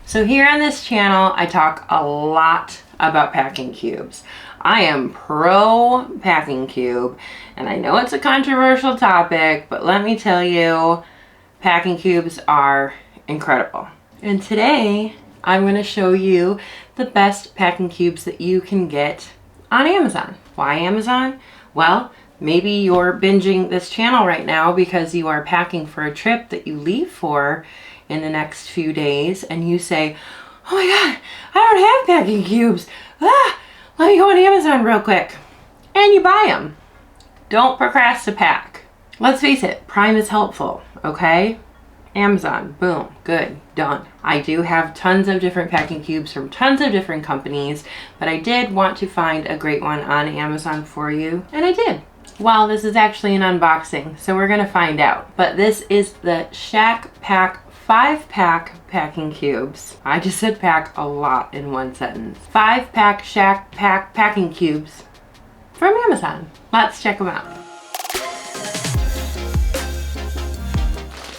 So here on this channel, I talk a lot about packing cubes. I am pro packing cube, and I know it's a controversial topic, but let me tell you, packing cubes are incredible. And today, I'm going to show you the best packing cubes that you can get on Amazon. Why Amazon? Well, maybe you're binging this channel right now because you are packing for a trip that you leave for in the next few days, and you say, oh my God, I don't have packing cubes. Let me go on Amazon real quick. And you buy them. Don't procrastinate. Let's face it, Prime is helpful, okay? Amazon, boom, good, done. I do have tons of different packing cubes from tons of different companies, but I did want to find a great one on Amazon for you, and I did. Well, this is actually an unboxing, so we're gonna find out. But this is the Shack Pack 5-pack packing cubes. I just said pack a lot in one sentence. 5-pack Shack Pack packing cubes from Amazon. Let's check them out.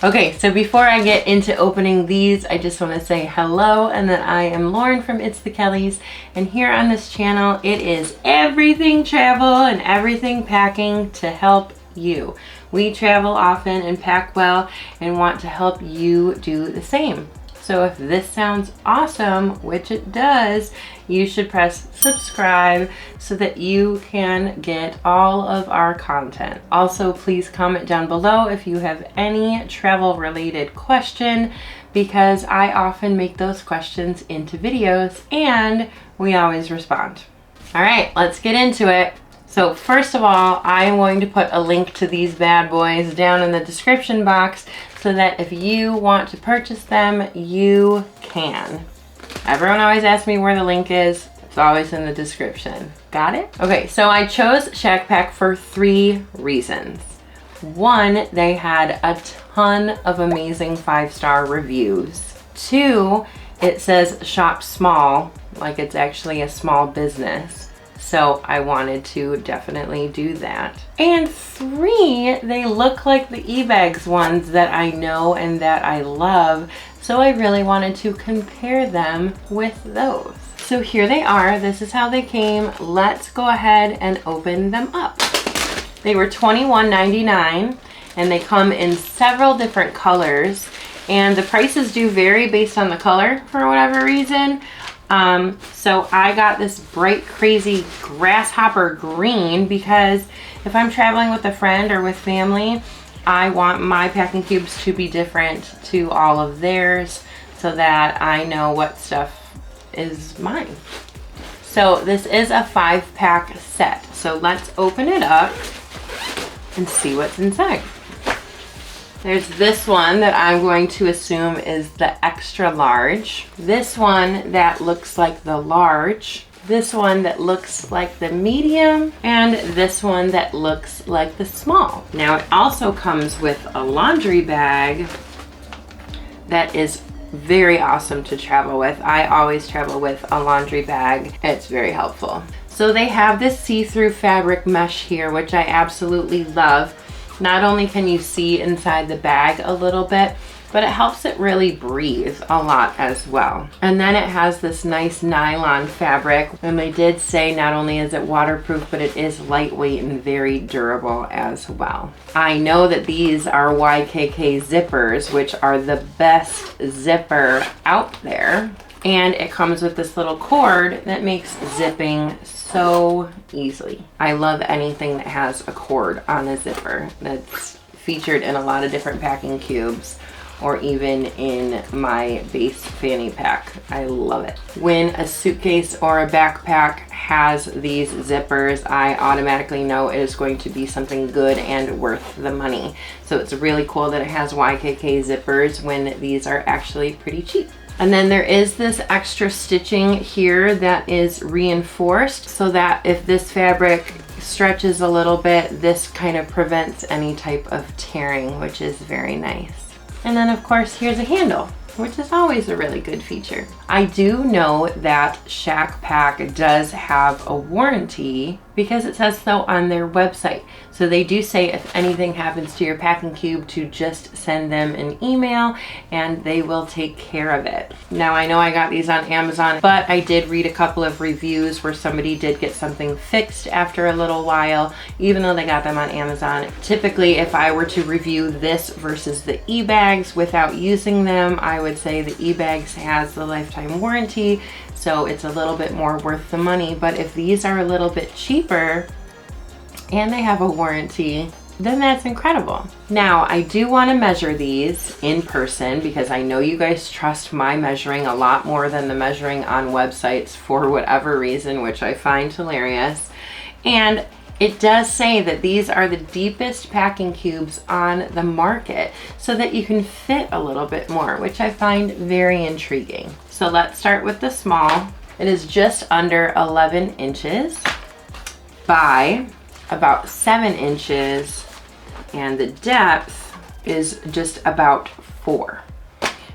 Okay, so before I get into opening these, I just want to say hello and that I am Lauren from It's the Kellys, and here on this channel it is everything travel and everything packing to help you. We travel often and pack well and want to help you do the same. So if this sounds awesome, which it does, you should press subscribe so that you can get all of our content. Also, please comment down below if you have any travel related question, because I often make those questions into videos and we always respond. All right, let's get into it. So first of all, I am going to put a link to these bad boys down in the description box so that if you want to purchase them, you can. Everyone always asks me where the link is. It's always in the description. Got it? Okay, so I chose Shack Pack for 3 reasons. 1, they had a ton of amazing 5-star reviews. 2, it says shop small, like it's actually a small business. So I wanted to definitely do that. And 3, they look like the ebags ones that I know and that I love. So I really wanted to compare them with those. So here they are. This is how they came. Let's go ahead and open them up. They were $21.99 and they come in several different colors. And the prices do vary based on the color for whatever reason. So I got this bright, crazy grasshopper green because if I'm traveling with a friend or with family, I want my packing cubes to be different to all of theirs so that I know what stuff is mine. So this is a 5-pack set. So let's open it up and see what's inside. There's this one that I'm going to assume is the extra large. This one that looks like the large. This one that looks like the medium. And this one that looks like the small. Now it also comes with a laundry bag that is very awesome to travel with. I always travel with a laundry bag. It's very helpful. So they have this see-through fabric mesh here, which I absolutely love. Not only can you see inside the bag a little bit, but it helps it really breathe a lot as well. And then it has this nice nylon fabric, and they did say not only is it waterproof, but it is lightweight and very durable as well. I know that these are YKK zippers, which are the best zipper out there. And it comes with this little cord that makes zipping so easily. I love anything that has a cord on a zipper. That's featured in a lot of different packing cubes or even in my base fanny pack. I love it. When a suitcase or a backpack has these zippers, I automatically know it is going to be something good and worth the money. So it's really cool that it has YKK zippers when these are actually pretty cheap. And then there is this extra stitching here that is reinforced so that if this fabric stretches a little bit, this kind of prevents any type of tearing, which is very nice. And then of course, here's a handle, which is always a really good feature. I do know that Shack Pack does have a warranty because it says so on their website. So they do say if anything happens to your packing cube to just send them an email and they will take care of it. Now I know I got these on Amazon, but I did read a couple of reviews where somebody did get something fixed after a little while, even though they got them on Amazon. Typically, if I were to review this versus the ebags without using them, I would say the ebags has the lifetime warranty, so it's a little bit more worth the money. But if these are a little bit cheaper and they have a warranty, then that's incredible. Now, I do want to measure these in person because I know you guys trust my measuring a lot more than the measuring on websites for whatever reason, which I find hilarious. And it does say that these are the deepest packing cubes on the market so that you can fit a little bit more, which I find very intriguing. So let's start with the small. It is just under 11 inches by about 7 inches, and the depth is just about 4.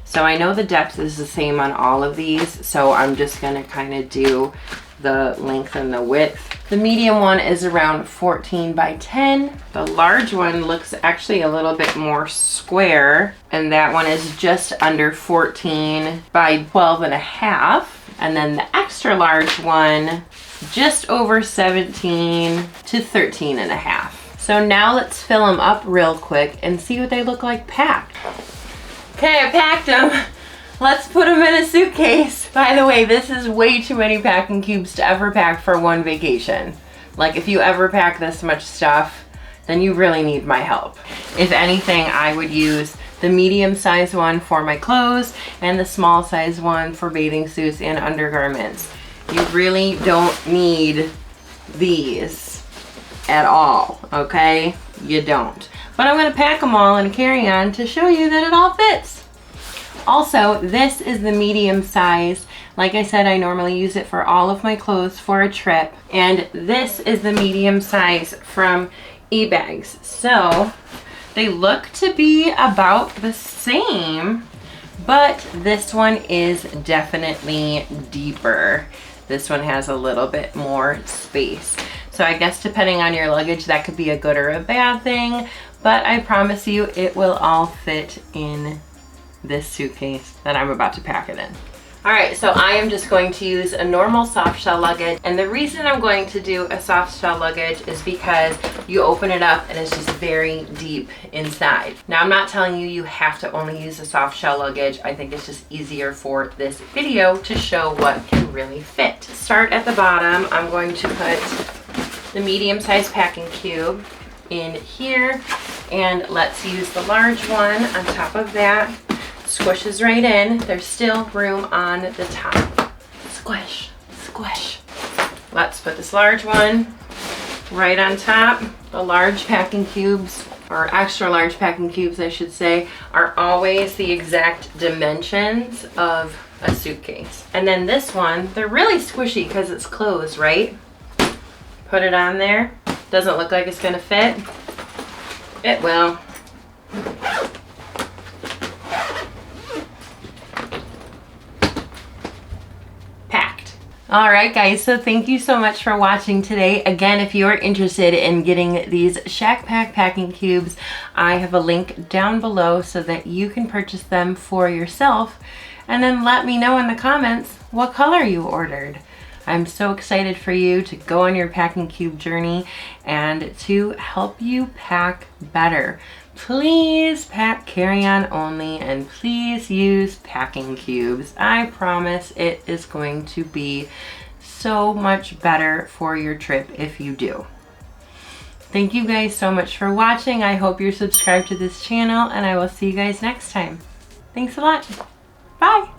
So I know the depth is the same on all of these, so I'm just gonna kind of do the length and the width. The medium one is around 14 by 10. The large one looks actually a little bit more square, and that one is just under 14 by 12 and a half. And then the extra large one, just over 17 to 13 and a half. So now let's fill them up real quick and see what they look like packed. Okay, I packed them. Let's put them in a suitcase. By the way, this is way too many packing cubes to ever pack for one vacation. Like, if you ever pack this much stuff, then you really need my help. If anything, I would use the medium size one for my clothes and the small size one for bathing suits and undergarments. You really don't need these at all, okay? You don't. But I'm gonna pack them all in a carry-on to show you that it all fits. Also, this is the medium size. Like I said, I normally use it for all of my clothes for a trip. And this is the medium size from ebags. So they look to be about the same, but this one is definitely deeper. This one has a little bit more space. So I guess depending on your luggage, that could be a good or a bad thing, but I promise you it will all fit in this suitcase that I'm about to pack it in. All right, so I am just going to use a normal soft shell luggage. And the reason I'm going to do a soft shell luggage is because you open it up and it's just very deep inside. Now, I'm not telling you you have to only use a soft shell luggage. I think it's just easier for this video to show what can really fit. To start at the bottom, I'm going to put the medium size packing cube in here, and let's use the large one on top of that. Squishes right in. There's still room on the top. Squish, squish. Let's put this large one right on top. The large packing cubes, or extra large packing cubes I should say, are always the exact dimensions of a suitcase. And then this one, they're really squishy because it's closed, right? Put it on there. Doesn't look like it's gonna fit. It will. All right, guys, so thank you so much for watching today. Again, if you are interested in getting these Shack Pack packing cubes, I have a link down below so that you can purchase them for yourself, and then let me know in the comments what color you ordered. I'm so excited for you to go on your packing cube journey and to help you pack better. Please pack carry-on only, and please use packing cubes. I promise it is going to be so much better for your trip if you do. Thank you guys so much for watching. I hope you're subscribed to this channel, and I will see you guys next time. Thanks a lot. Bye.